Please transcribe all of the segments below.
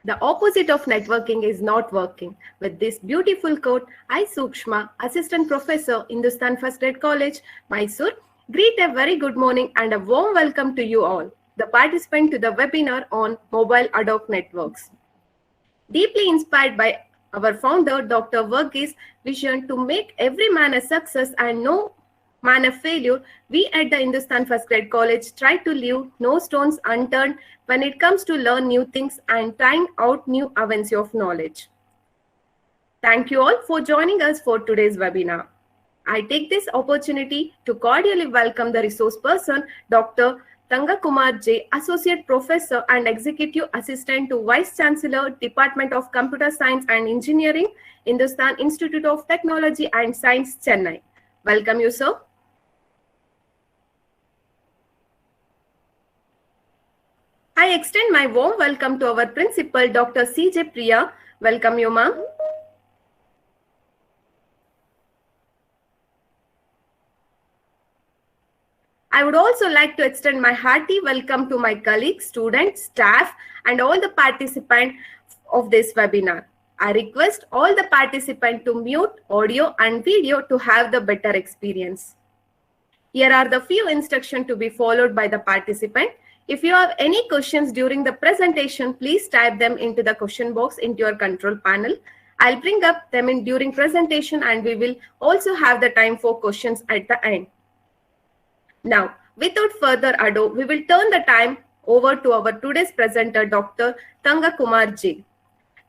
The opposite of networking is not working. With this beautiful quote, I, Sukshma, Assistant Professor, Hindustan First Grade College, Mysore, greet a very good morning and a warm welcome to you all, the participant to the webinar on mobile ad hoc networks. Deeply inspired by our founder, Dr. Verghese' vision to make every man a success and no man a failure, we at the Hindustan First Grade College try to leave no stones unturned when it comes to learn new things and trying out new avenues of knowledge. Thank you all for joining us for today's webinar. I take this opportunity to cordially welcome the resource person, Dr. Tanga Kumar J, Associate Professor and Executive Assistant to Vice Chancellor, Department of Computer Science and Engineering, Hindustan Institute of Technology and Science, Chennai. Welcome you, sir. I extend my warm welcome to our principal, Dr. C.J. Priya. Welcome you, ma'am. I would also like to extend my hearty welcome to my colleagues, students, staff, and all the participants of this webinar. I request all the participants to mute audio and video to have the better experience. Here are the few instructions to be followed by the participant. If you have any questions during the presentation, please type them into the question box into your control panel. I'll bring up them in during presentation and we will also have the time for questions at the end. Now, without further ado, we will turn the time over to our today's presenter, Dr. Tanga Kumar J.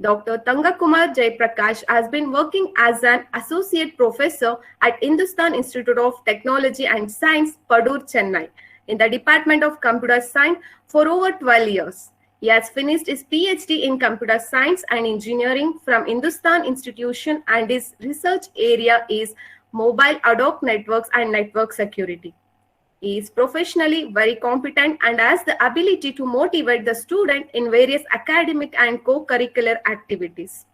Dr. Tanga Kumar Jai Prakash has been working as an associate professor at Hindustan Institute of Technology and Science, Padur, Chennai, in the Department of Computer Science for over 12 years. He has finished his PhD in Computer Science and Engineering from Hindustan Institution and his research area is mobile ad hoc networks and network security. He is professionally very competent and has the ability to motivate the student in various academic and co-curricular activities.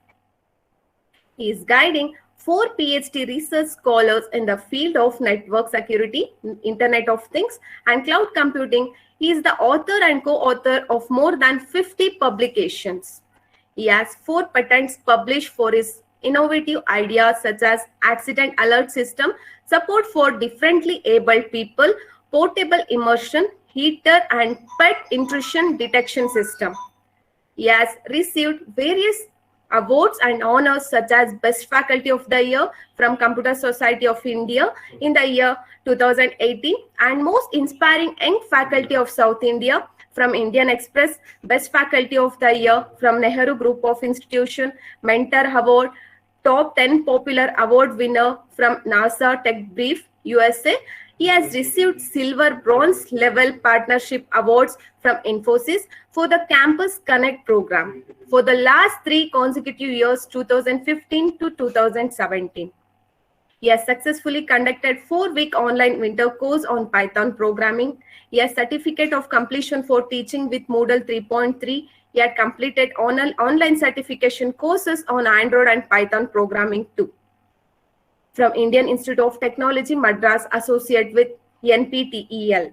He is guiding 4 PhD research scholars in the field of network security, Internet of Things, and cloud computing. He is the author and co-author of more than 50 publications. He has 4 patents published for his innovative ideas such as accident alert system, support for differently abled people, portable immersion, heater, and pet intrusion detection system. He has received various awards and honors such as Best Faculty of the Year from Computer Society of India in the year 2018 and Most Inspiring Young Faculty of South India from Indian Express, Best Faculty of the Year from Nehru Group of Institution, Mentor Award, Top 10 Popular Award winner from NASA Tech Brief, USA. He has received Silver Bronze Level Partnership Awards from Infosys for the Campus Connect program for the last 3 consecutive years, 2015 to 2017. He has successfully conducted 4-week online winter course on Python programming. He has certificate of completion for teaching with Moodle 3.3. He had completed online certification courses on Android and Python programming too. From Indian Institute of Technology, Madras, associate with NPTEL.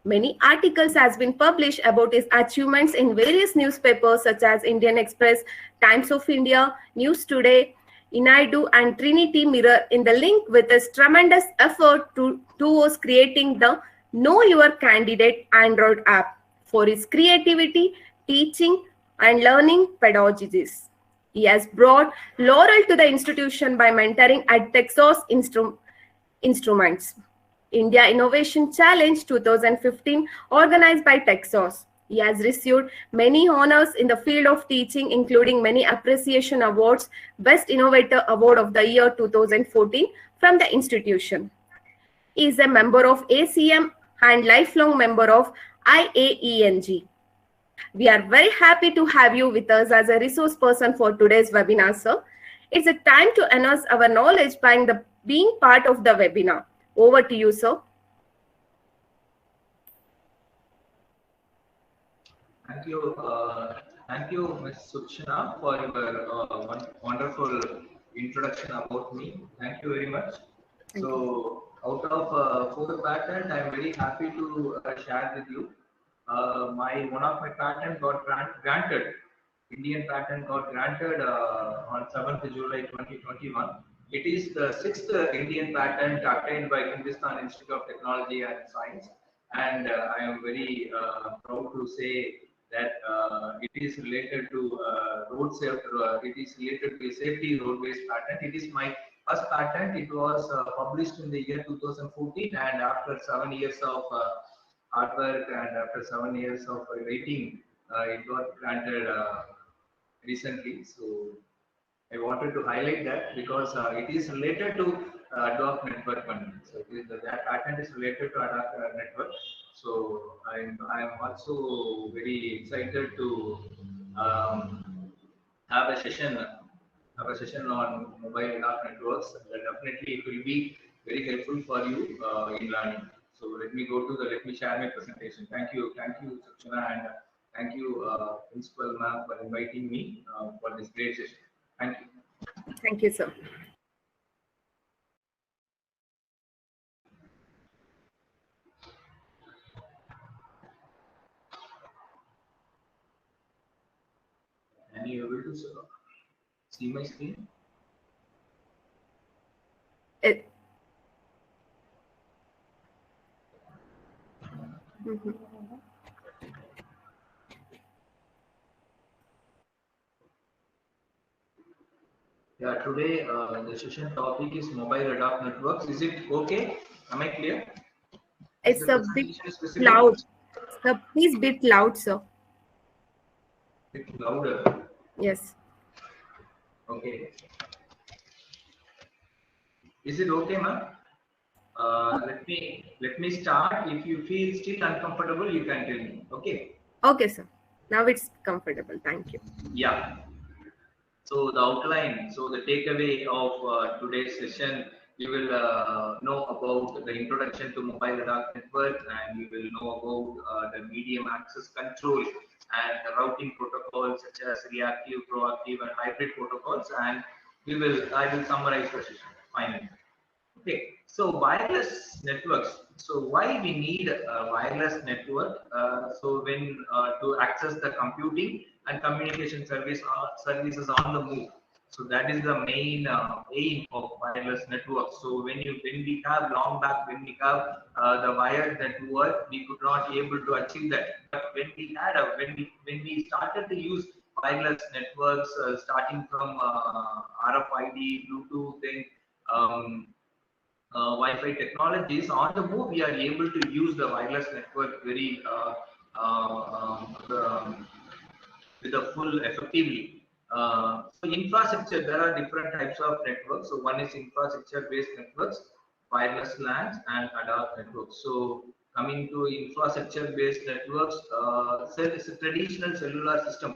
Many articles has been published about his achievements in various newspapers such as Indian Express, Times of India, News Today, Inaidu, and Trinity Mirror in the link with his tremendous effort towards creating the Know Your Candidate Android app for his creativity, teaching, and learning pedagogies. He has brought laurel to the institution by mentoring at Texas Instruments. India Innovation Challenge 2015 organized by Texas. He has received many honors in the field of teaching, including many appreciation awards, Best Innovator Award of the Year 2014 from the institution. He is a member of ACM and lifelong member of IAENG. We are very happy to have you with us as a resource person for today's webinar, sir. It's a time to enhance our knowledge by being part of the webinar. Over to you, sir. Thank you, Ms. Sukshana, for your wonderful introduction about me. Thank you very much. So, out of 4 patents, I'm very happy to share with you. One of my patents got granted Indian patent got granted on 7th July 2021. It is the sixth Indian patent obtained by Hindustan Institute of Technology and Science, and I am very proud to say that it is related to road safety. It is related to safety roadways patent. It is my first patent. It was published in the year 2014, and after 7 years of hard work and after 7 years of waiting, it got granted recently. So I wanted to highlight that because it is related to ad network only. So that patent is related to ad network. So I'm also very excited to um, have a session on mobile ad networks. Definitely, it will be very helpful for you in learning. So let me share my presentation. Thank you, Sakshana, and thank you, Principal Ma'am, for inviting me for this great session. Thank you. Thank you, sir. Are you able to see my screen? Mhm. Yeah, today the session topic is mobile ad networks. Is it okay? Am I clear? It's The a bit presentation is visible? loud. Sir, please bit loud, sir. Bit louder. Yes. Okay. Is it okay, ma'am? Let me start. If you feel still uncomfortable, you can tell me. Okay. Okay, sir. Now it's comfortable. Thank you. Yeah. So the outline, so the takeaway of today's session, you will know about the introduction to mobile ad network, and you will know about the medium access control and the routing protocols such as reactive, proactive, and hybrid protocols. And I will summarize the session finally. Okay, so wireless networks. So why we need a wireless network? So when to access the computing and communication services on the move. So that is the main aim of wireless network. So when we have long back, when we have the wired network, we could not able to achieve that. But when we started to use wireless networks, starting from RFID, Bluetooth, then Wi-Fi technologies on the move, we are able to use the wireless network very with a full effectively. So infrastructure, there are different types of networks. So one is infrastructure-based networks, wireless LANs, and ad hoc networks. So coming to infrastructure-based networks, it's a traditional cellular system.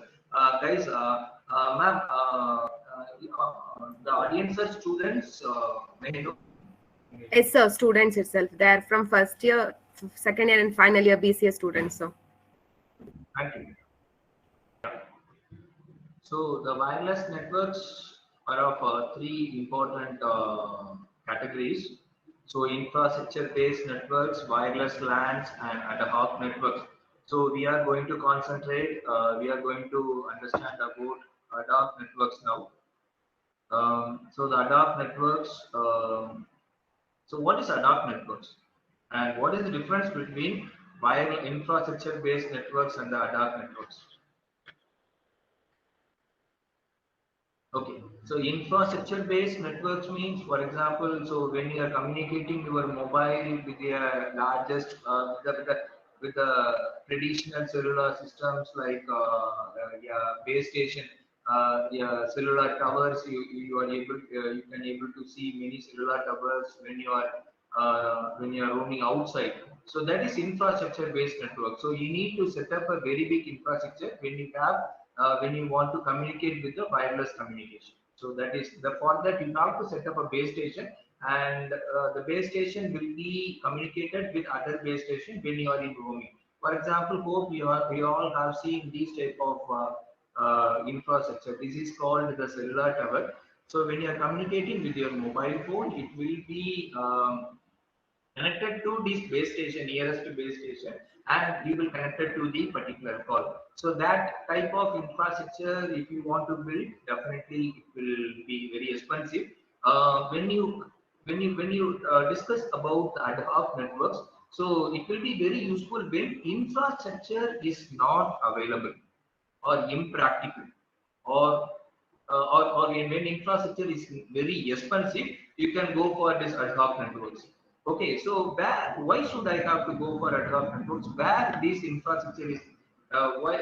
Guys, ma'am, the audience are students. May I know? Yes, sir. Students itself. They are from first year, second year, and final year BCA students, sir. Thank you. So the wireless networks are of three important categories. So infrastructure-based networks, wireless LANs, and ad hoc networks. So we are going to concentrate. We are going to understand about ad hoc networks now. So the ad hoc networks. So what is ad hoc networks, and what is the difference between wireless infrastructure-based networks and the ad hoc networks? Okay, so infrastructure-based networks means, for example, so when you are communicating your mobile with the largest, with the traditional cellular systems like yeah, base station, yeah, cellular towers, you are able, you can able to see many cellular towers when you are roaming outside. So that is infrastructure-based network. So you need to set up a very big infrastructure when you want to communicate with the wireless communication. So that is for that you have to set up a base station, and the base station will be communicated with other base station when you are in roaming. For example, hope we all have seen these type of infrastructure. This is called the cellular tower. So when you are communicating with your mobile phone, it will be connected to this base station, nearest base station, and you will connected to the particular call. So that type of infrastructure, if you want to build, definitely it will be very expensive. When you discuss about the ad hoc networks, so it will be very useful when infrastructure is not available or impractical, or or when infrastructure is very expensive, you can go for this ad hoc networks. Okay, so why should I have to go for ad hoc networks? Where this infrastructure is, why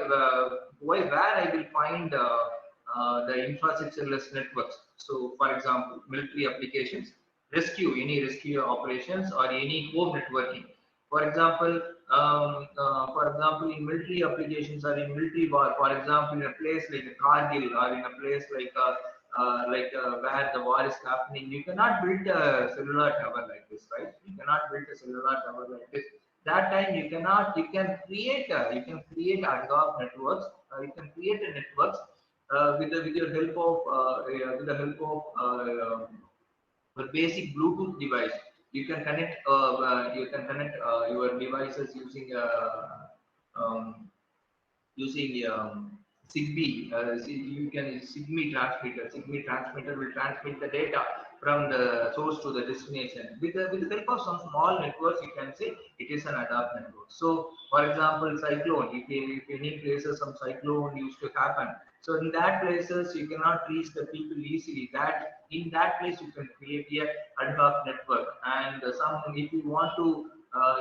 where I will find the infrastructureless networks. So, for example, military applications, any rescue operations, or any home networking. For example, in military applications or in military war, for example, in a place like a Kargil, or in a place where the war is happening, you cannot build a cellular tower like this, right? You cannot build a cellular tower like this. That time you can create ad hoc networks. You can create a networks with your help of with the help of a basic Bluetooth device. You can connect your devices um, using Zigbee. You can Zigbee transmitter. Zigbee transmitter will transmit the data from the source to the destination. With the help of some small networks, you can say it is an ad hoc network. So, for example, cyclone. If any places some cyclone used to happen, so in that places you cannot reach the people easily. That in that place you can create a ad hoc network, and some if you want to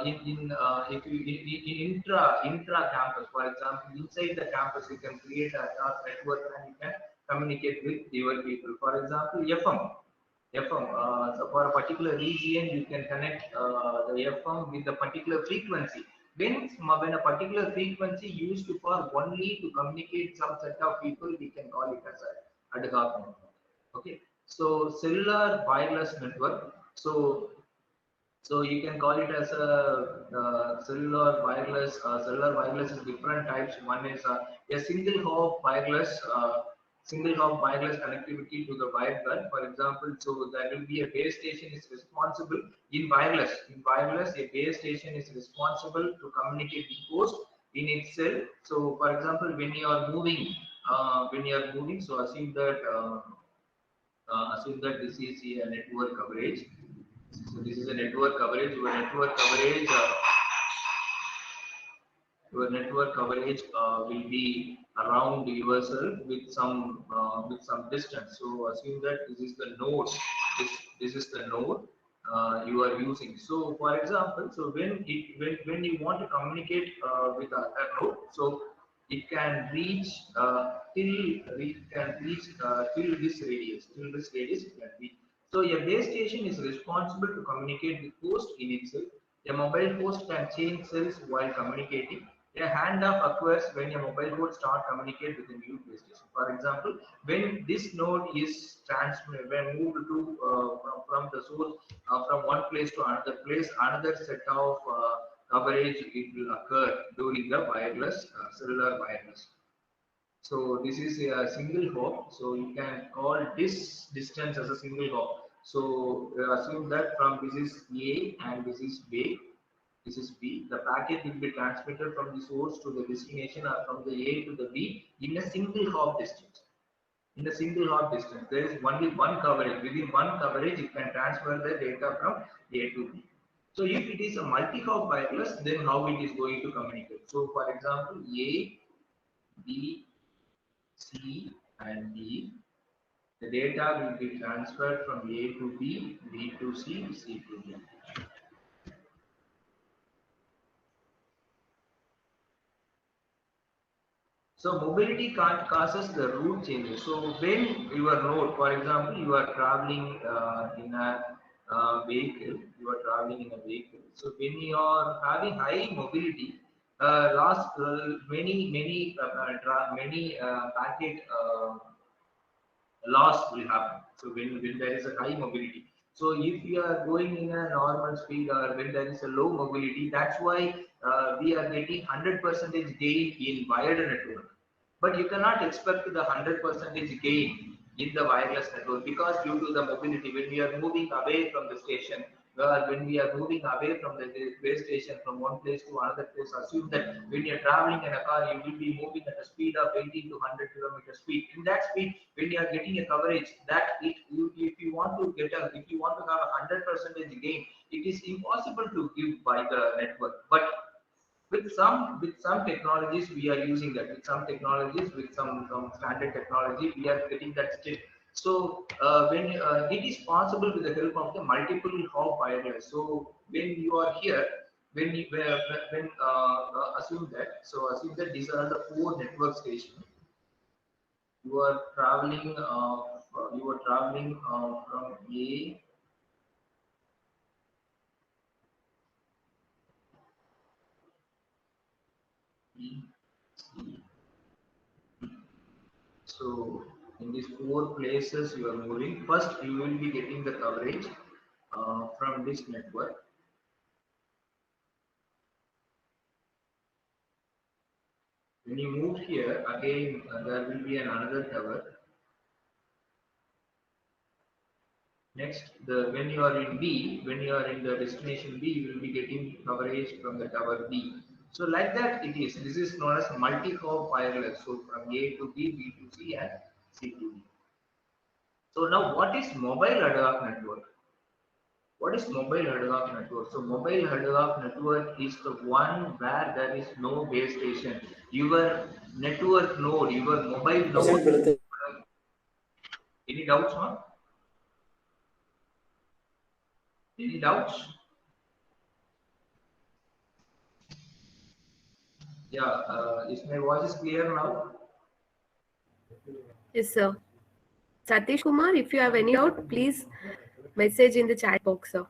in if you in intra campus, for example, inside the campus, you can create a network and you can communicate with your people. For example, FM. So for a particular region, you can connect the FM with a particular frequency. When a particular frequency used for only to communicate some set of people, we can call it as a ad hoc network. Okay. So cellular wireless network. So you can call it as a cellular wireless. Cellular wireless is different types. One is a single hop wireless connectivity to the wired guard. For example, so there will be a base station is responsible in wireless. In wireless, a base station is responsible to communicate the host in itself. So, for example, when you are moving, so assume that this is a network coverage. So this is a network coverage. Your network coverage will be around yourself with some distance. So assume that this is the node. This is the node you are using. So for example, so when you want to communicate with other node, so it can reach till this radius. Till this radius it can reach. So a base station is responsible to communicate with host in itself. A mobile host can change cells while communicating. A handoff occurs when a mobile host starts communicate with a new base station. For example, when this node is transmitted, when moved to from the source from one place to another place, another set of coverage it will occur during the cellular wireless. So this is a single hop. So you can call this distance as a single hop. So assume that from this is A and this is B. This is B. The packet will be transmitted from the source to the destination or from the A to the B in a single hop distance. In a single hop distance, there is only one coverage. Within one coverage, you can transfer the data from A to B. So if it is a multi-hop wireless, then how it is going to communicate? So for example, A, B, C and D. The data will be transferred from A to B, B to C, C to D. So mobility causes the route changes. So when your node, for example, you are traveling in a vehicle, So when you are having high mobility, many packet loss will happen. So when there is a high mobility. So if you are going in a normal speed or when there is a low mobility, that's why we are getting 100% gain in wired network. But you cannot expect the 100% gain in the wireless network because due to the mobility, when we are moving away from the station, when we are moving away from the base station from one place to another place, assume that when you're traveling in a car, you will be moving at a speed of 80 to 100 kilometer speed. In that speed, when you are getting a coverage, that if you want to get if you want to have 100% gain, it is impossible to give by the network. But with some technologies we are using that. With some technologies, with some standard technology, we are getting that still. So when it is possible with the help of the multiple hop wireless. So when you are here, when assume that these are the 4 network stations. You are traveling from A. B, C. So in these 4 places you are moving. First, you will be getting the coverage from this network. When you move here, again there will be another tower. Next, when you are in B, when you are in the destination B, you will be getting coverage from the tower B. So like that it is. This is known as multi-hop wireless. So from A to B, B to C, and C to D. So now, what is mobile ad hoc network? What is mobile ad hoc network? So mobile ad hoc network is the one where there is no base station. Your network node, your mobile node. Any doubts, ma'am? Any doubts? Yeah, is my voice clear now? Yes, sir. Satish Kumar, if you have any doubt, please message in the chat box, sir.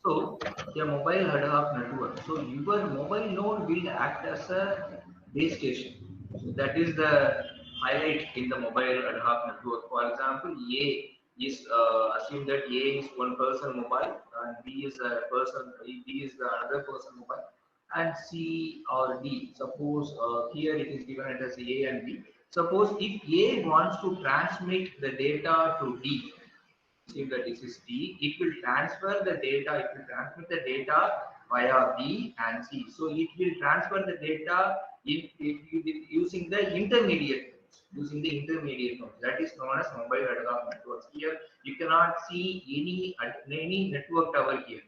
So, the mobile ad hoc network. So, your mobile node will act as a base station. So, that is the highlight in the mobile ad hoc network. For example, A is assume that A is one person mobile, and B is a person, B is the another person mobile, and C or D. Suppose here it is given as A and B. Suppose if A wants to transmit the data to D, assume that this is D, it will transfer the data, it will transmit the data via B and C. So it will transfer the data using the intermediate nodes, That is known as mobile ad hoc networks. Here you cannot see any network tower here.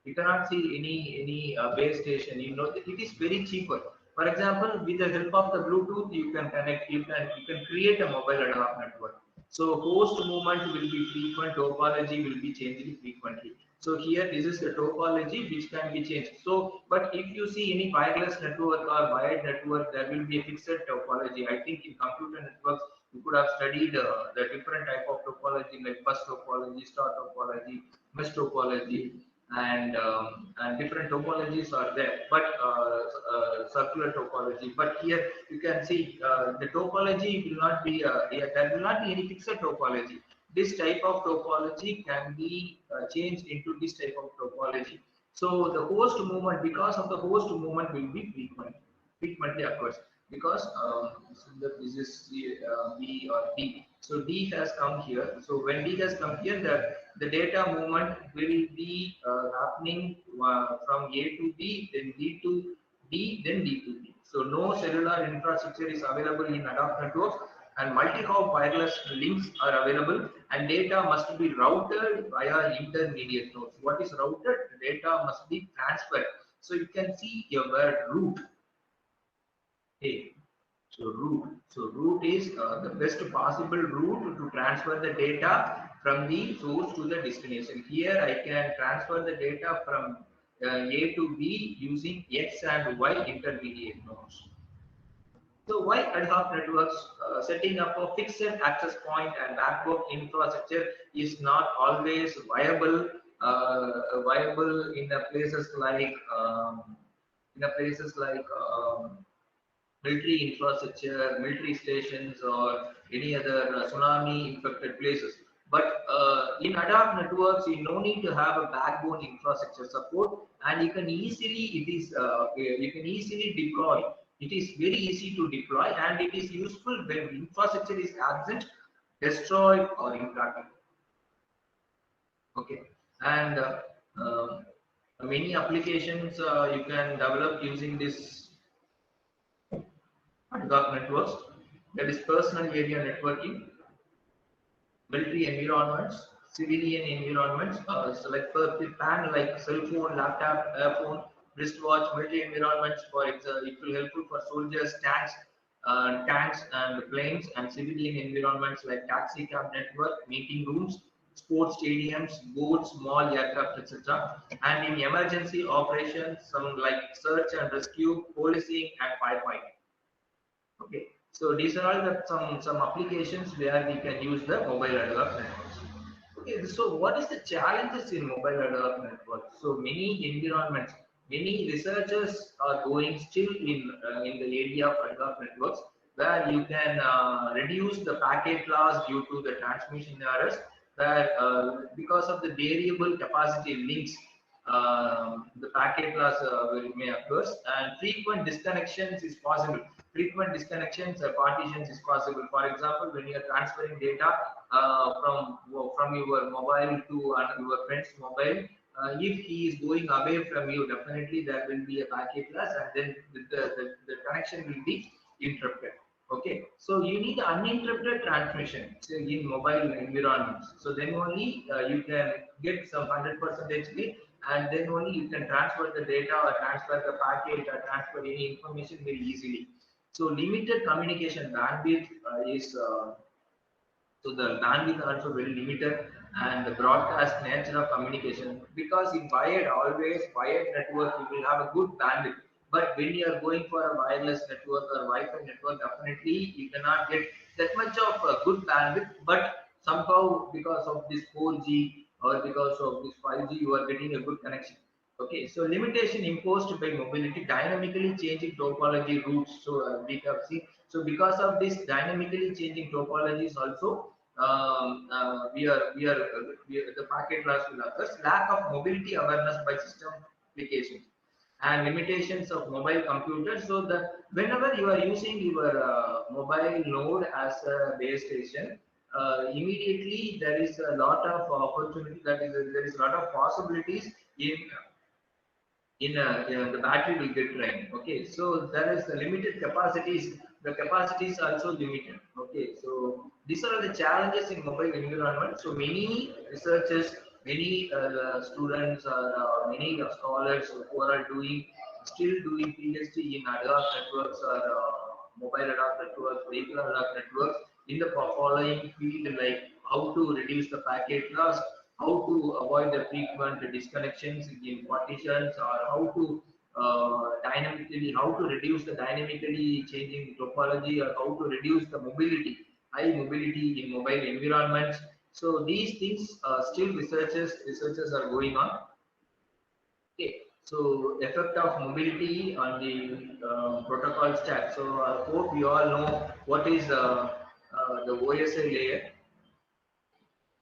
You cannot see any base station. You know that it is very cheaper. For example, with the help of the Bluetooth, you can connect. You can create a mobile ad hoc network. So host movement will be frequent, topology will be changing frequently. So here this is the topology which can be changed. So, but if you see any wireless network or wired network, there will be a fixed topology. I think in computer networks, you could have studied the different type of topology like bus topology, star topology, mesh topology, and different topologies are there, but circular topology. But here you can see the topology will not be there will not be any fixed topology. This type of topology can be changed into this type of topology. So the host movement, because of the host movement, will be frequently occurs, because so that this is B or D. So D has come here. So when D has come here, the data movement will be happening from A to B, then B to D, then D to B. So no cellular infrastructure is available in ad hoc networks, and multi-hop wireless links are available, and data must be routed via intermediate nodes. What is routed? Data must be transferred. So you can see your word route. Okay. So route is the best possible route to transfer the data from the source to the destination. Here I can transfer the data from A to B using X and Y intermediate nodes. So why ad hoc networks? Setting up a fixed access point and backbone infrastructure is not always viable. Viable in the places like military infrastructure, military stations, or any other tsunami infected places. But in ad hoc networks, you no need to have a backbone infrastructure support, and you can easily deploy. It is very easy to deploy, and it is useful when infrastructure is absent. destroyed or impractical. Okay, and many applications you can develop using this ad-hoc networks. That is personal area networking, military environments, civilian environments. So like for the pan like cell phone, laptop, phone, wristwatch, military environments. For example, it will helpful for soldiers, tanks and planes, and civilian environments like taxi cab network, meeting rooms, sports stadiums, boats, mall, aircraft, etc. And in emergency operations, some like search and rescue, policing, and firefighting. Okay, so these are all the some applications where we can use the mobile analog networks. Okay, so what is the challenges in mobile analog networks? So many environments, many researchers are going still in the area of analog networks, where you can reduce the packet loss due to the transmission errors, where because of the variable capacity links, the packet loss may occur, and frequent disconnections is possible. Frequent disconnections or partitions is possible. For example, when you are transferring data from your mobile to your friend's mobile, if he is going away from you, definitely there will be a packet loss, and then the connection will be interrupted. Okay, so you need uninterrupted transmission in mobile environments. So then only you can get some 100% speed, and then only you can transfer the data or transfer the packet or transfer any information very easily. So limited communication bandwidth is so the bandwidth also very limited, and the broadcast nature of communication, because in wired network you will have a good bandwidth, but when you are going for a wireless network or Wi-Fi network, definitely you cannot get that much of a good bandwidth, but somehow because of this 4G or because of this 5G you are getting a good connection. Okay, so limitation imposed by mobility, dynamically changing topology routes. So we have seen. So because of this dynamically changing topologies, also the packet loss will occur. Lack of mobility awareness by system applications and limitations of mobile computers. So the whenever you are using your mobile node as a base station, immediately there is a lot of opportunity. That is, there is a lot of possibilities in the battery will get drained. Okay, so there is the limited capacities. The capacity is also limited. Okay, so these are the challenges in mobile environment. So many researchers, many students, many scholars who are doing still doing PhD in ad hoc networks or mobile ad hoc networks, vehicle ad hoc networks in the following field, like how to reduce the packet loss, how to avoid the frequent disconnections in partitions, or how to reduce the dynamically changing topology, or how to reduce the mobility, high mobility in mobile environments. So these things still researchers are going on. Okay, so effect of mobility on the protocol stack. So I hope you all know what is the OSI layer,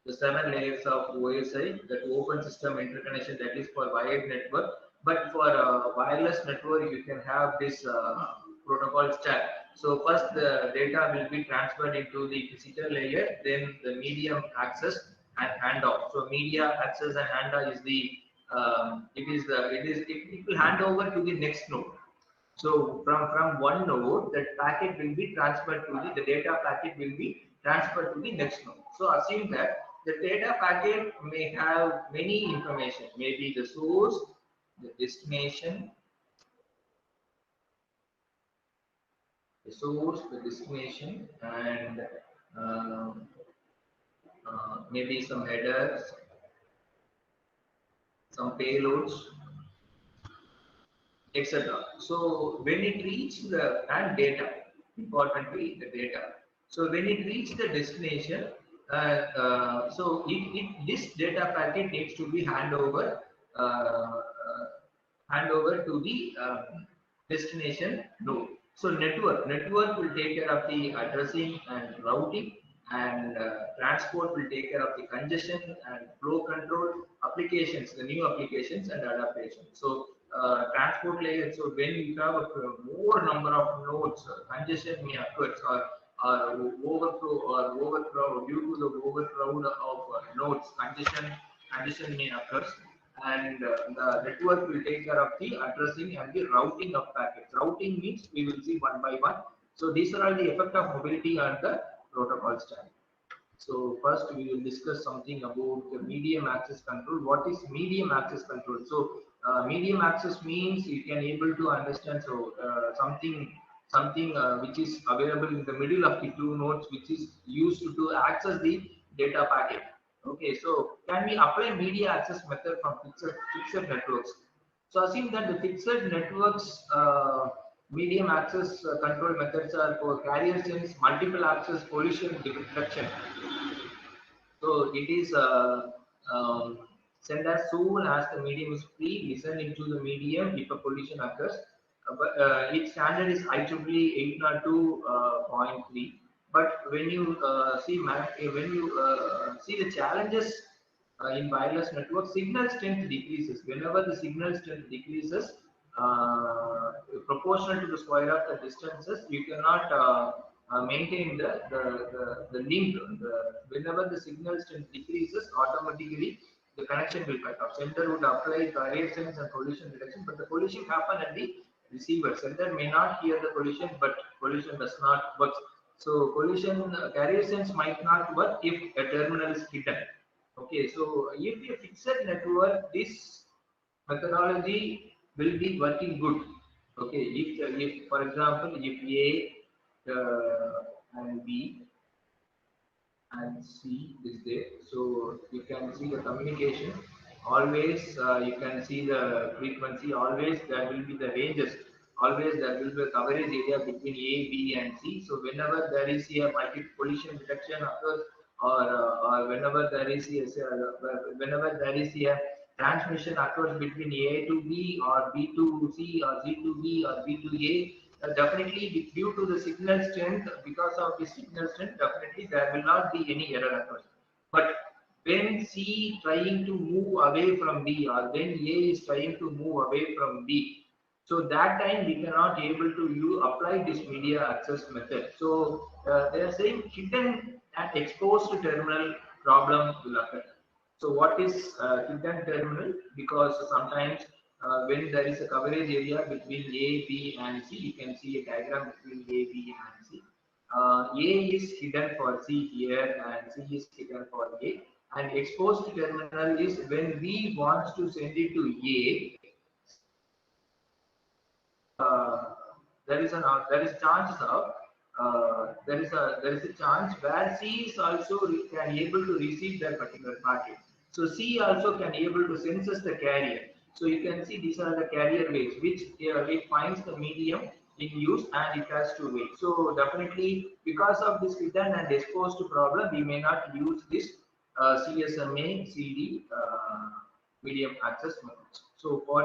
the 7 layers of OSI, that open system interconnection, that is for wired network. But for wireless network, you can have this protocol stack. So first the data will be transferred into the physical layer, then the medium access and handoff. So media access and handoff is the it will hand over to the next node. So from one node, that packet will be transferred to the data packet will be transferred to the next node. So assume that the data packet may have many information, maybe the source, the destination, the destination, and maybe some headers, some payloads, etc. So when it reaches the and data, importantly the data. So when it reaches the destination, this data packet needs to be hand over to the destination node. So network will take care of the addressing and routing, and transport will take care of the congestion and flow control, applications, the new applications and adaptation. So transport layer. So when you have a more number of nodes, congestion may occur, or or overflow or overcrowd due to the overcrowd of nodes, congestion may occur, and the network will take care of the addressing and the routing of packets. Routing means we will see one by one. So these are all the effect of mobility on the protocol stack. So first we will discuss something about the medium access control. What is medium access control? So medium access means you can able to understand. So something which is available in the middle of the two nodes, which is used to access the data packet. Okay, so can we apply media access method from fixed networks? So assume that the fixed networks medium access control methods are for carrier sense, multiple access, collision detection. So it is sent as soon as the medium is free, listen into the medium if a collision occurs. But its standard is IEEE 802.3. But when you see the challenges in wireless network, signal strength decreases. Whenever the signal strength decreases, proportional to the square of the distances, you cannot maintain the link. Whenever the signal strength decreases, automatically the connection will cut off. Sender would apply carrier sense and collision detection, but the collision happen at the receiver. Sender may not hear the collision, but collision does not work. So collision carrier sense might not work if a terminal is hidden. Okay, so if you fixed network, this methodology will be working good. Okay, if for example, if A and B and C is there, so you can see the communication. Always you can see the frequency. Always there will be the ranges. Always there will be a coverage area between A, B, and C. So whenever there is a multi collision detection occurs, or whenever there is a transmission occurs between A to B or B to C or C to B or B to A, definitely due to the signal strength, because of the signal strength, definitely there will not be any error occurs. But when C trying to move away from B, or when A is trying to move away from B, so that time we cannot able to apply this media access method. So they are saying hidden and exposed terminal problem will occur. So what is hidden terminal? Because sometimes when there is a coverage area between A, B, and C, you can see a diagram between A, B, and C. A is hidden for C here, and C is hidden for A. And exposed terminal is when we want to send it to A. There is chances of there is a chance where C is also can able to receive that particular packet. So C also can able to census the carrier. So you can see these are the carrier waves which it finds the medium in use and it has to wait. So definitely because of this hidden and exposed problem, we may not use this CSMA CD medium access methods. So for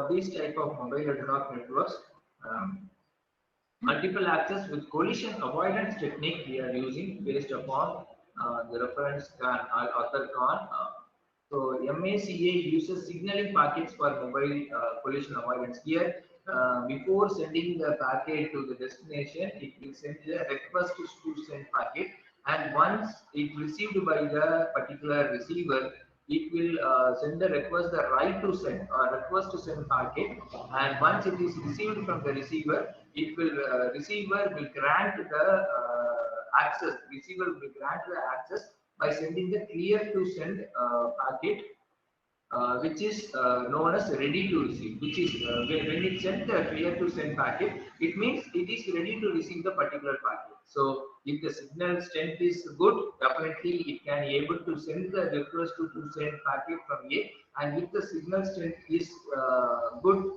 this type of mobile ad hoc networks, multiple access with collision avoidance technique we are using based upon the reference CAN or author CAN. So MACA uses signaling packets for mobile collision avoidance. Here, before sending the packet to the destination, it will send a request to send packet, and once it received by the particular receiver, it will send the request the right to send or request to send packet, and once it is received from the receiver, it will receiver will grant the access. Receiver will grant the access by sending the clear to send packet, which is known as ready to receive, which is when it sends the clear to send packet, it means it is ready to receive the particular packet. So if the signal strength is good, definitely it can able to send the request to send packet from A, and if the signal strength is good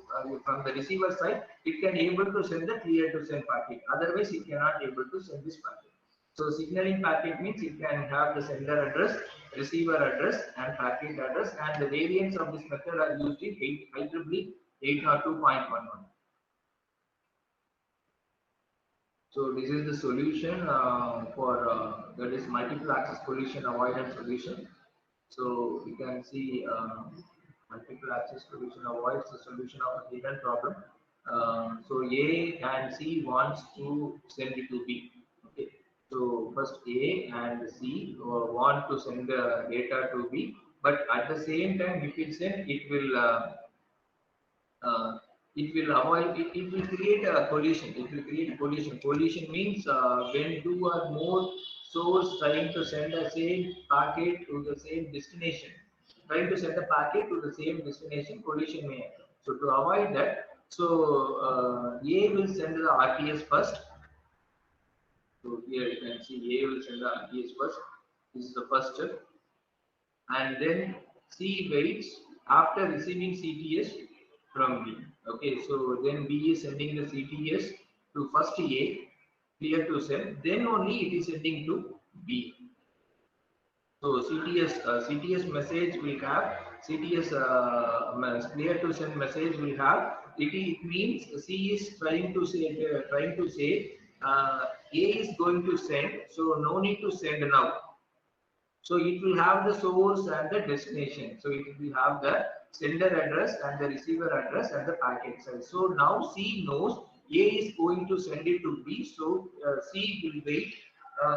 from the receiver side, it can able to send the clear to send packet. Otherwise, it cannot able to send this packet. So signaling packet means it can have the sender address, receiver address, and packet address, and the variants of this method are used in IEEE 802.11. So this is the solution for that is multiple access collision avoidance solution. So you can see multiple access collision avoids the solution of a hidden problem. So A and C wants to send it to B. Okay. So first A and C want to send the data to B, but at the same time, if it send, uh, it will avoid it will create a collision. It will create collision. Collision means when two or more source trying to send the same packet to the same destination, trying to send the packet to the same destination, collision may occur. So to avoid that, so A will send the RTS first. So here you can see A will send the RTS first. This is the first step, and then C waits after receiving CTS from B. Okay, so then B is sending the CTS to first A, clear to send, then only it is sending to B. So CTS message will have CTS clear to send message will have it means C is trying to say A is going to send, so no need to send now. So it will have the source and the destination. So it will have the sender address and the receiver address and the packet size. So now C knows A is going to send it to B. So C will wait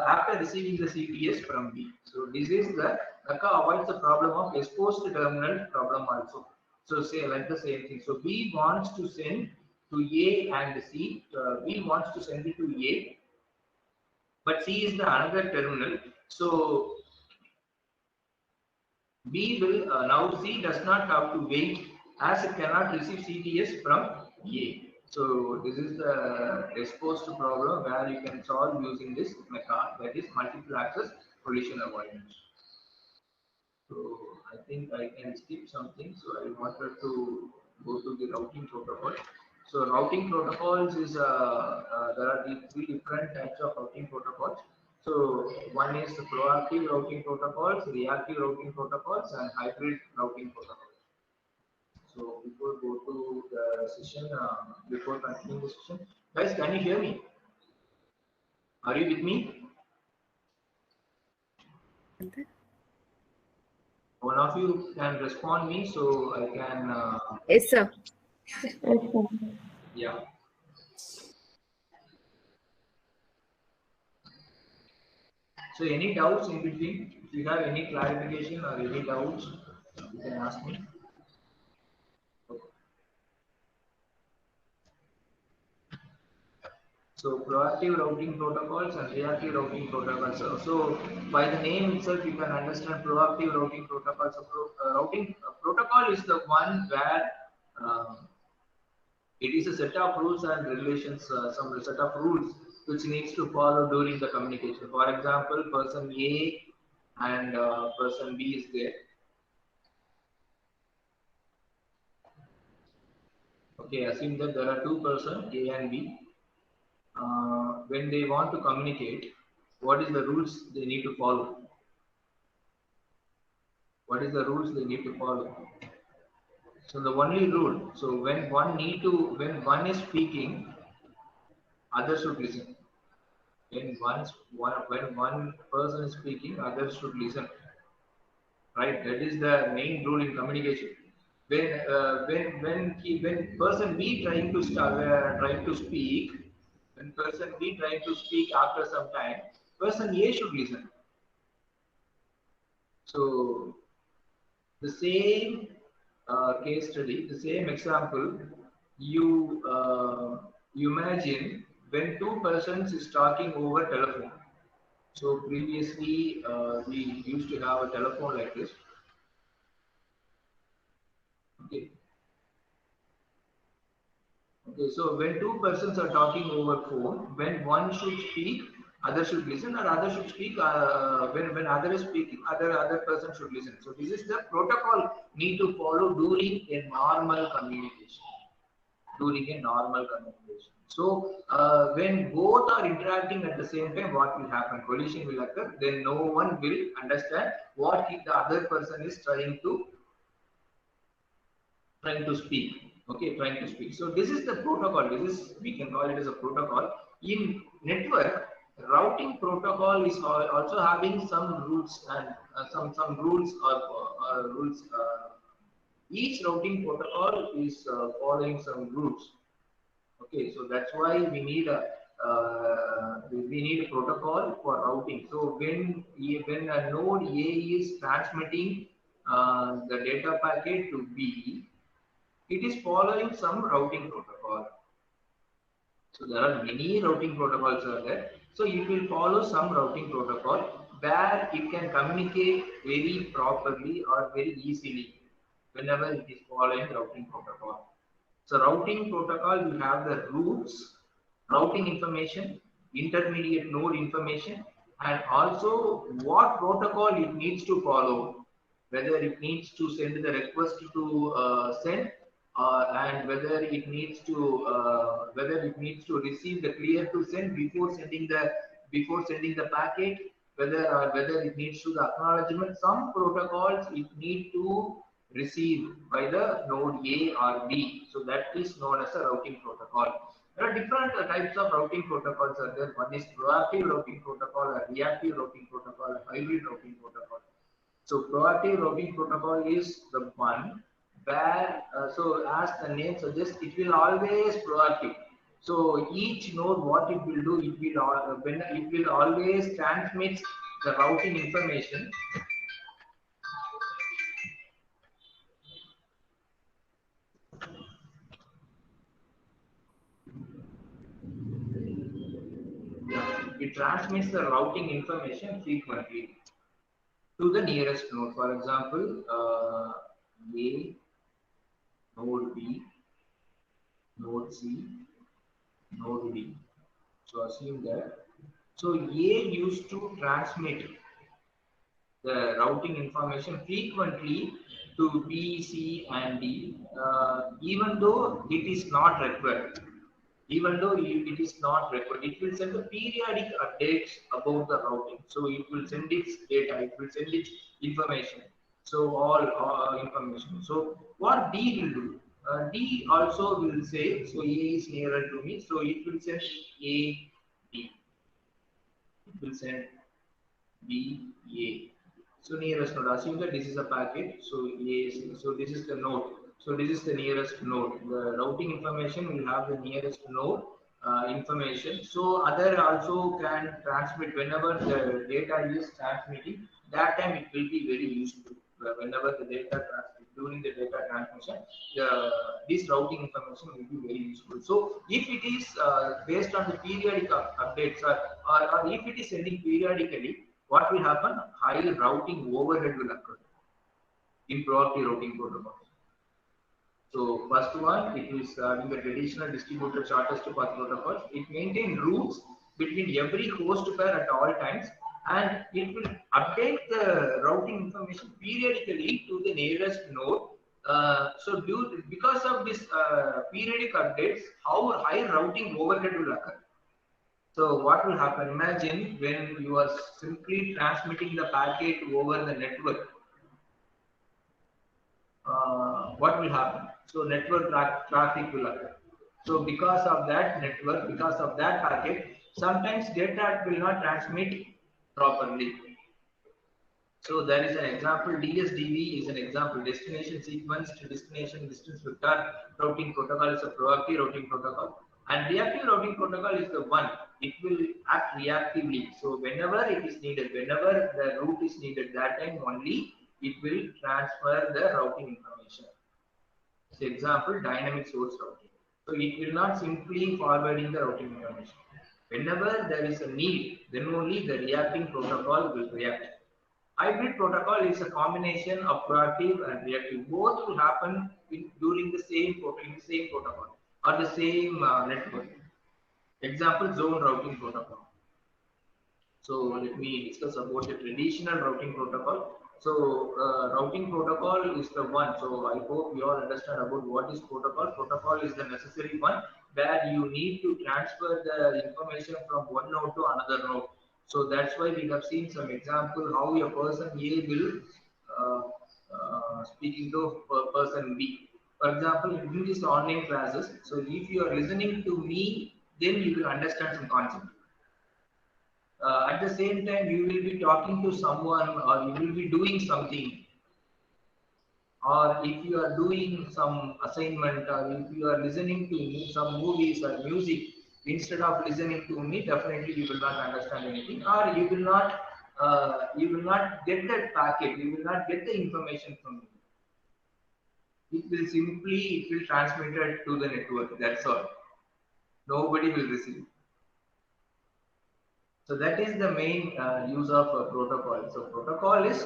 after receiving the CTS from B. So this is the Naka avoids the problem of exposed terminal problem also. So say like the same thing. So B wants to send to A and C. B wants to send it to A, but C is the another terminal. So B will now C does not have to wait as it cannot receive CTS from A. So this is the exposed problem where you can solve using this method, that is multiple access collision avoidance. So I think I can skip something. So I wanted to go to the routing protocol. So routing protocols is there are the three different types of routing protocols. So one is the proactive routing protocols, reactive routing protocols, and hybrid routing protocols. So before go to the session, before continuing the session, guys, can you hear me? Are you with me? One of you can respond me, so I can. Yes, sir. Yeah. So any doubts in between? If you have any clarification or any doubts, you can ask me. Okay. So proactive routing protocols and reactive routing protocols. So by the name itself, you can understand proactive routing protocols. So routing protocol is the one where uh, it is a set of rules and regulations, some set of rules which needs to follow during the communication. For example, person A and person B is there. Okay, assume that there are two persons, A and B. When they want to communicate, what is the rules they need to follow? What is the rules they need to follow? So the only rule, so when one is speaking, others should listen. When one person is speaking, others should listen. Right? That is the main rule in communication. When person B trying to speak, when person B trying to speak after some time, person A should listen. So the same case study, the same example, you imagine when two persons is talking over telephone. So previously we used to have a telephone like this. Okay. Okay, so when two persons are talking over phone, when one should speak, other should listen, or other should speak. When other is speaking, other person should listen. So this is the protocol need to follow during a normal communication. During a normal communication. So when both are interacting at the same time, what will happen? Collision will occur. Then no one will understand what the other person is trying to speak. Okay, trying to speak. So this is the protocol. This is, we can call it as a protocol. In network, routing protocol is also having some rules and some rules or rules. Each routing protocol is following some rules. Okay, so that's why we need a protocol for routing. So when a node A is transmitting the data packet to B, it is following some routing protocol. So there are many routing protocols are there. So it will follow some routing protocol where it can communicate very properly or very easily whenever it is following routing protocol. So routing protocol will have the routes, routing information, intermediate node information, and also what protocol it needs to follow, whether it needs to send the request to send, and whether it needs to receive the clear to send before sending the packet, whether it needs to the acknowledgement. Some protocols it need to received by the node A or B. So that is known as a routing protocol. There are different types of routing protocols are there. One is proactive routing protocol, a reactive routing protocol, a hybrid routing protocol. So proactive routing protocol is the one where, so as the name suggests, it will always proactive. So each node, what it will do, when it will always transmit the routing information. It transmits the routing information frequently to the nearest node. For example, A, node B, node C, node D. So assume that. So A used to transmit the routing information frequently to B, C, and D, even though it is not required. Even though it is not required, it will send the periodic updates about the routing. So it will send its data, it will send its information. So all information. So what D will do? D also will say, so A is nearer to me, so it will send A, D. It will send B, A. So nearest node, assume that this is a packet. So so this is the node. So this is the nearest node. The routing information will have the nearest node information. So other also can transmit whenever the data is transmitting. That time it will be very useful. Whenever the data transmit during the data transmission, this routing information will be very useful. So if it is based on the periodic updates or if it is sending periodically, what will happen? High routing overhead will occur in proactive routing protocol. So first one, it is in the traditional distributed shortest path protocols. It maintains routes between every host pair at all times, and it will update the routing information periodically to the nearest node. Because of this periodic updates, how high routing overhead will occur. So what will happen? Imagine when you are simply transmitting the packet over the network, what will happen? So network traffic will occur. So because of that network, because of that packet, sometimes data will not transmit properly. So there is an example, DSDV is an example, destination sequence to destination distance vector routing protocol is a proactive routing protocol. And reactive routing protocol is the one, it will act reactively. So whenever it is needed, whenever the route is needed, that time only it will transfer the routing information. So example, dynamic source routing. So it will not simply forwarding the routing information. Whenever there is a need, then only the reacting protocol will react. Hybrid protocol is a combination of proactive and reactive. Both will happen during the same protocol or the same network. Example, zone routing protocol. So let me discuss about the traditional routing protocol. So routing protocol is the one. So I hope you all understand about what is protocol. Protocol is the necessary one where you need to transfer the information from one node to another node. So that's why we have seen some example how a person A will uh, speaking to person B. For example, in these online classes, so if you are listening to me, then you will understand some concept. At the same time, you will be talking to someone or you will be doing something or if you are doing some assignment, or if you are listening to some movies or music, instead of listening to me, definitely you will not understand anything, or you will not get that packet, you will not get the information from me. It will transmit it to the network. That's all. Nobody will receive. So that is the main use of protocol. So protocol is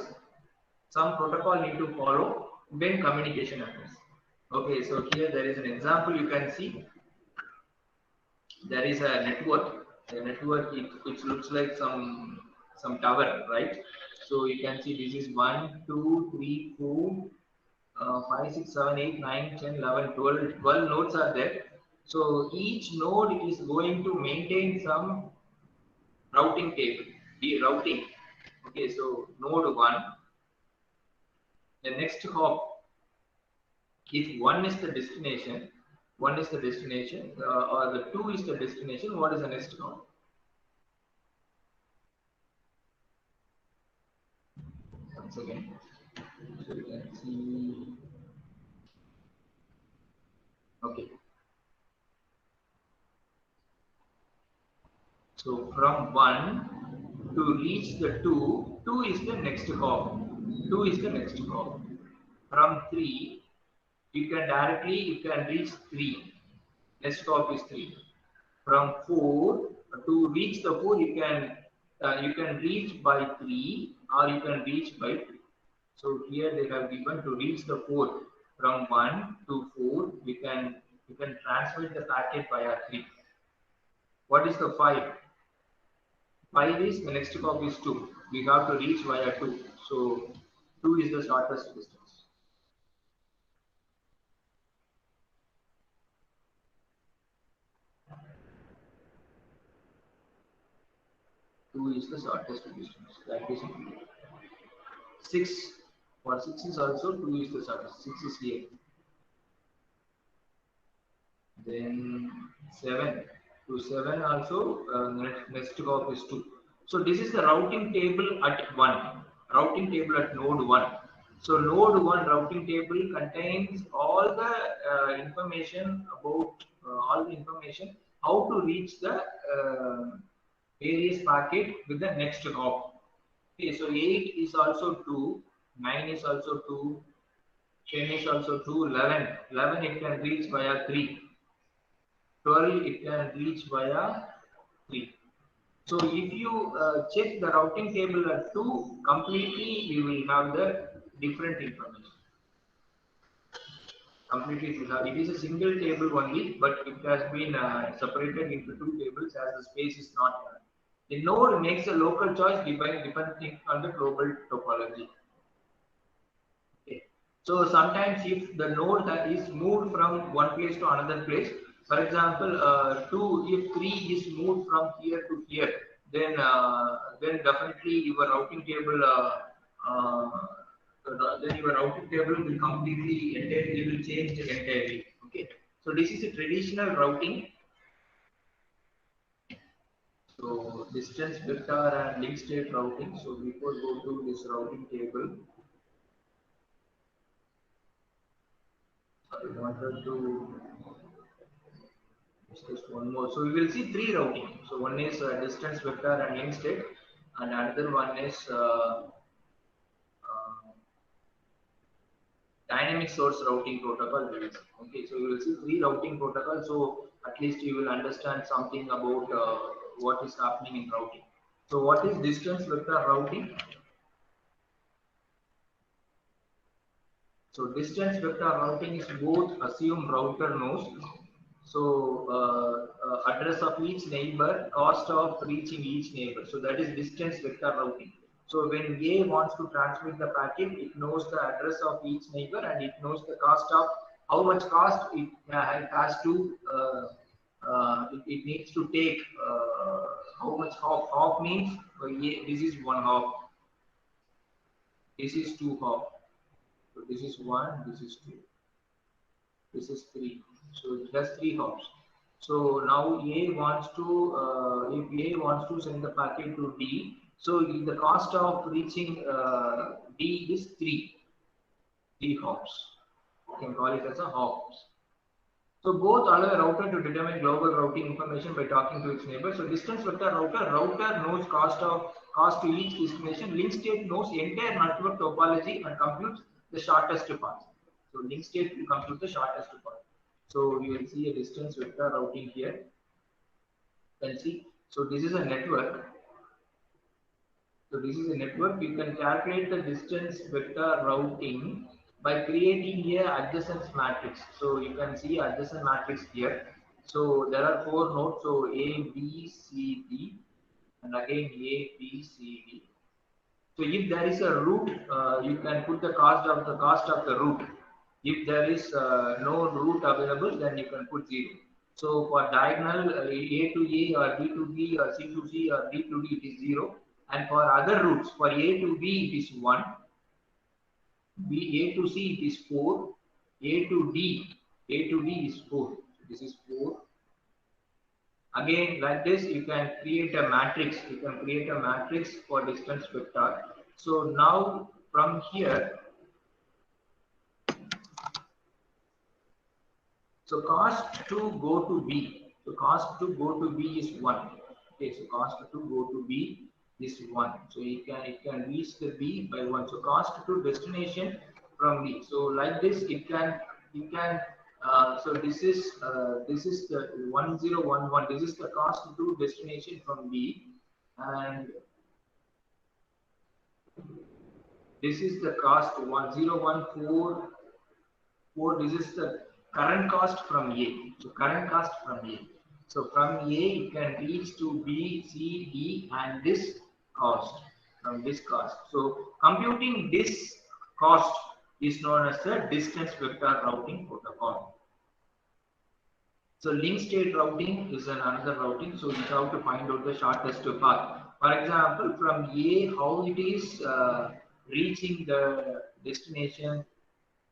some protocol need to follow when communication happens. Okay, so here there is an example you can see. There is a network. The network it looks like some tower, right? So you can see this is 1, 2, 3, 4, 5, 6, 7, 8, 9, 10, 11, 12. 12 nodes are there. So each node is going to maintain some routing table, the routing. Okay, so node 1, the next hop, if 1 is the destination, or the 2 is the destination, what is the next hop? Once again, so you can see, okay. So from 1 to reach the 2, 2 is the next hop. 2 is the next hop. From 3, you can reach 3. Next hop is 3. From 4 to reach the 4, you can reach by 3 or you can reach by 2. So here they have given to reach the 4 from 1 to 4, you can transmit the packet via 3. What is the 5? 5 is the next hop is 2. We have to reach via 2. So 2 is the shortest distance. 2 is the shortest distance. That is 6. For 6 is also 2 is the shortest. 6 is here. Then 7 to 7 also next hop is 2. So this is the routing table at 1. Routing table at node 1. So node 1 routing table contains all the information about how to reach the various packet with the next hop. Okay, so 8 is also 2, 9 is also 2, 10 is also 2, 11. 11 it can reach via 3. 12 it can reach via 3. So if you check the routing table at 2, completely you will have the different information. Completely it is a single table only, but it has been separated into 2 tables as the space is not enough. The node makes a local choice depending on the global topology. Okay. So sometimes if the node that is moved from one place to another place, for example, if 3 is moved from here to here, then definitely your routing table will completely entirely will change entirely. Okay. So this is a traditional routing. So distance vector and link state routing. So before go to this routing table, I wanted to just one more. So we will see 3 routing. So one is distance vector and link state, and another one is dynamic source routing protocol. Okay, so you will see 3 routing protocols. So at least you will understand something about what is happening in routing. So what is distance vector routing? So distance vector routing is both assume router knows. So address of each neighbor, cost of reaching each neighbor. So that is distance vector routing. So when A wants to transmit the packet, it knows the address of each neighbor and it knows the cost of how much cost it has to it needs to take. How much hop? Hop means this is 1 hop. This is 2 hop. So this is 1. This is 2. This is 3. So it has 3 hops. So now A wants to if A wants to send the packet to D, so the cost of reaching D is 3. 3 hops. You can call it as a hops. So both allow a router to determine global routing information by talking to its neighbor. So distance vector router knows cost to each destination. Link state knows entire network topology and computes the shortest path. So link state will compute the shortest path. So you will see a distance vector routing here. You can see. So this is a network. So this is a network. You can calculate the distance vector routing by creating a adjacent matrix. So you can see adjacent matrix here. So there are 4 nodes. So A, B, C, D, and again A, B, C, D. So if there is a root, you can put the cost of the root. If there is no root available, then you can put 0. So for diagonal A to A or B to B or C to C or D to D, it is 0. And for other roots, for A to B, it is 1. A to C, it is 4. A to D is 4. So this is 4. Again, like this, you can create a matrix. You can create a matrix for distance vector. So now from here, so cost to go to B. So cost to go to B is 1. Okay, so cost to go to B is 1. So it can reach the B by 1. So cost to destination from B. So like this, so this is the 1011. This is the cost to destination from B, and this is the cost 10144. This is the current cost from A. So current cost from A. So from A, you can reach to B, C, D, and this cost from this cost. So computing this cost is known as the distance vector routing protocol. So link state routing is another routing. So you have to find out the shortest path. For example, from A, how it is reaching the destination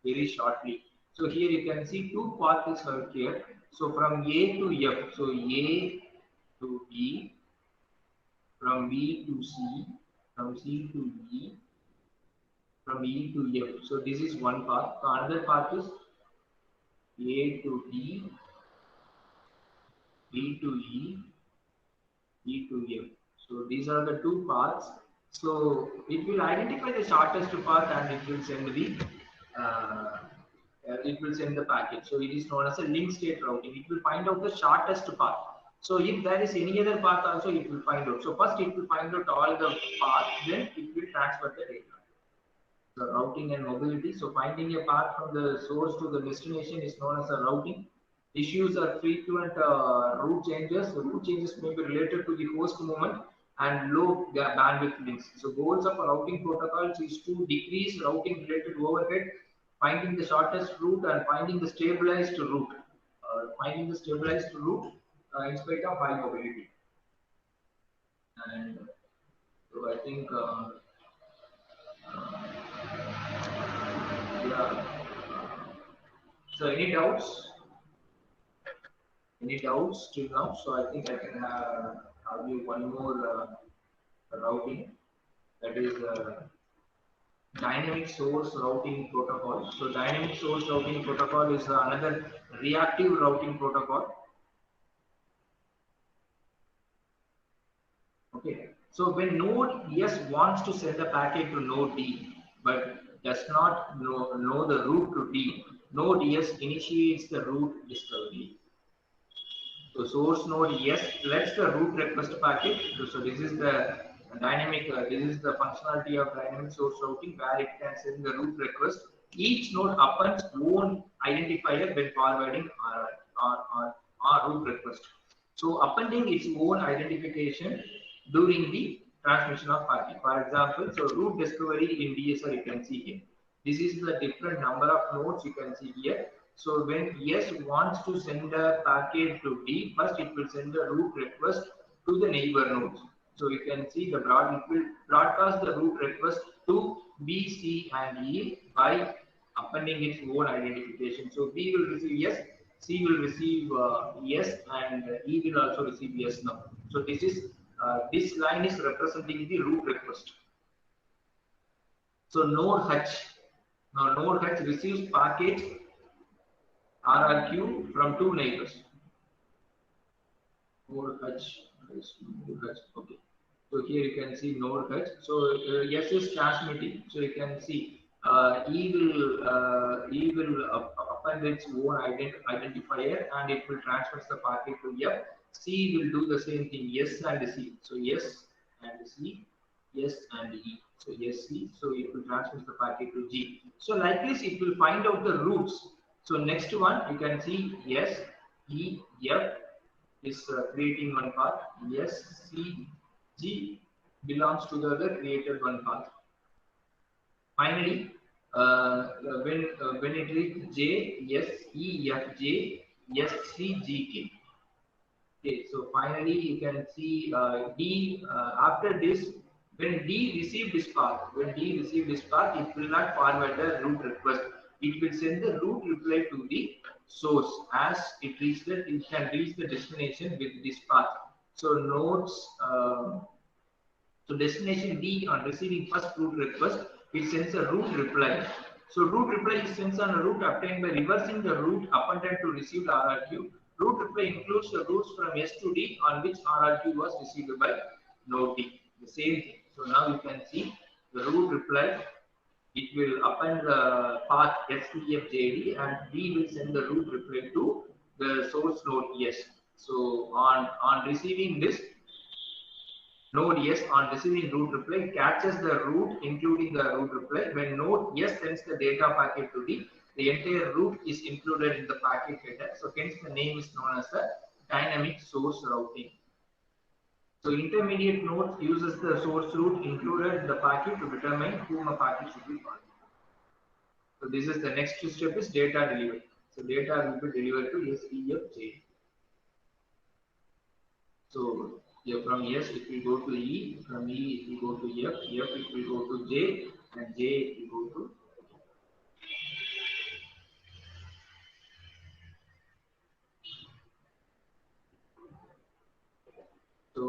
very shortly. So here you can see 2 paths are here. So from A to F, so A to B, from B to C, from C to E, from E to F. So this is one path. So another path is A to D, D to E, E to F. So these are the 2 paths. So it will identify the shortest path and it will send the packet. So it is known as a link state routing. It will find out the shortest path. So if there is any other path also, it will find out. So first it will find out all the paths, then it will transfer the data. So routing and mobility. So finding a path from the source to the destination is known as a routing. Issues are frequent route changes. The route changes may be related to the host movement and low bandwidth links. So goals of routing protocols is to decrease routing related overhead, finding the shortest route, and finding the stabilized route. In spite of high mobility. And so I think yeah. So any doubts? Any doubts till now? So I think I can have you one more routing, that is dynamic source routing protocol. So dynamic source routing protocol is another reactive routing protocol. Okay. So when node S wants to send a packet to node D, but does not know the route to D, node S initiates the route discovery. So source node S lets the route request packet. So this is the dynamic. This is the functionality of dynamic source routing, where it can send the route request. Each node appends own identifier when forwarding our route request. So appending its own identification during the transmission of packet. For example, so route discovery in DSR you can see here. This is the different number of nodes you can see here. So when S wants to send a packet to D, first it will send a route request to the neighbor nodes. So you can see it will broadcast the route request to B, C, and E by appending its own identification. So B will receive yes, C will receive yes, and E will also receive yes now. So this line is representing the route request. So node H Now node H receives packets RRQ from two neighbors. Node H, okay. So here you can see node H. So S is transmitting. So you can see E will append its own identifier and it will transfer the packet to F. C will do the same thing. S and C. So S and C, S and E. So SC. So it will transfer the packet to G. So like this, it will find out the roots. So next one you can see S, E, F is creating one path. S, C, G belongs to the other created one path. Finally, when it reaches J, S, E, F, J, S, C, G, K. Okay, so finally you can see D. After this, when D received this path, it will not forward the root request. It will send the root reply to the source. As it can reach the destination with this path. So nodes. So destination D on receiving first root request, it sends a root reply. So root reply is sent on a route obtained by reversing the route appended to received RRQ. Root reply includes the routes from S to D on which RRQ was received by node D. The same thing. So now you can see the root reply. It will append the path STFJD and D will send the root reply to the source node S. So on receiving this, node S on receiving root reply catches the root including the root reply. When node S sends the data packet to D, the entire root is included in the packet header. So hence the name is known as the dynamic source routing. So intermediate node uses the source root included in the packet to determine whom a packet should be called. So this is the next step is data delivery. So data will be delivered to SEFJ. So here from S it will go to E, from E it will go to F, F it will go to J, and J it will go to. So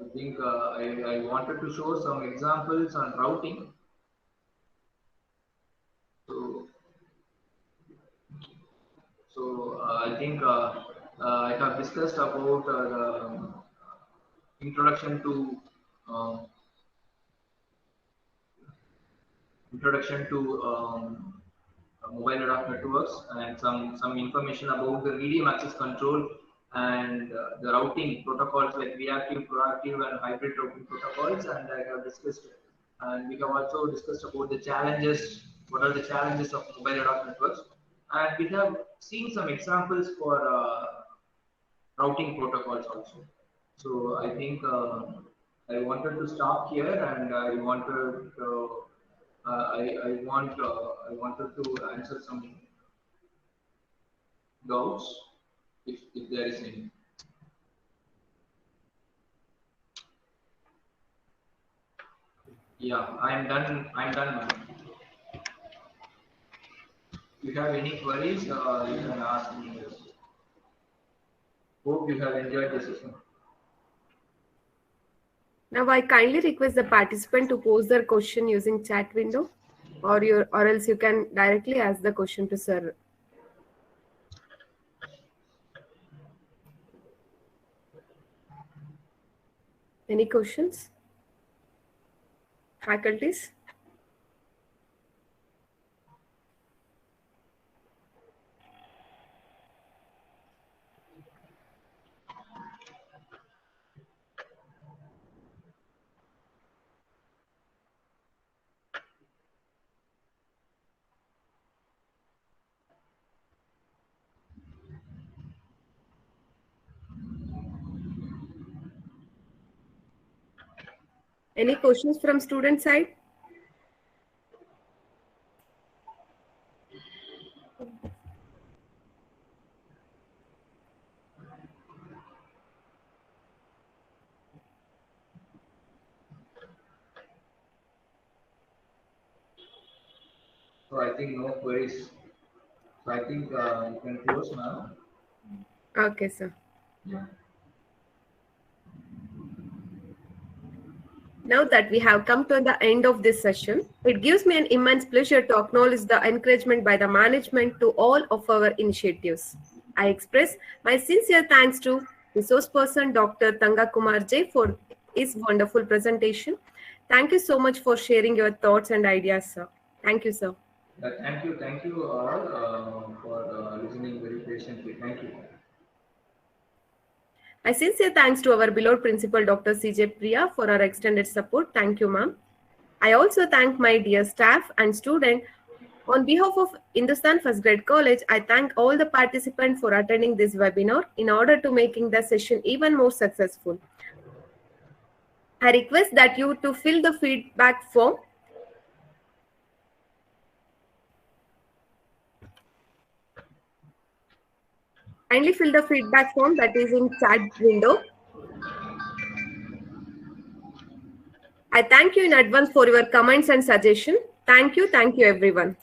I think I wanted to show some examples on routing. So I think I have discussed about the introduction to mobile ad hoc networks and some information about the medium access control and the routing protocols like reactive, proactive, and hybrid routing protocols. And I have discussed, and we have also discussed about the challenges. What are the challenges of mobile ad hoc networks? And we have seen some examples for routing protocols also. So I think I wanted to stop here, and I wanted I wanted to answer some doubts if there is any. Yeah, I'm done. I'm done, ma'am. If you have any queries, you can ask me. Hope you have enjoyed the session. Now I kindly request the participant to pose their question using chat window, or else you can directly ask the question to sir. Any questions? Faculties? Any questions from student side? So I think no queries. So I think you can close now. Okay, sir. Yeah. Now that we have come to the end of this session, it gives me an immense pleasure to acknowledge the encouragement by the management to all of our initiatives. I express my sincere thanks to resource person Dr. Tanga Kumar J for his wonderful presentation. Thank you so much for sharing your thoughts and ideas, sir. Thank you, sir. Thank you all for listening very patiently. Thank you. My sincere thanks to our beloved principal, Dr. C.J. Priya, for our extended support. Thank you, ma'am. I also thank my dear staff and students. On behalf of Hindustan First Grade College, I thank all the participants for attending this webinar in order to making the session even more successful. I request that you to fill the feedback form. Kindly fill the feedback form that is in chat window. I thank you in advance for your comments and suggestions. Thank you everyone.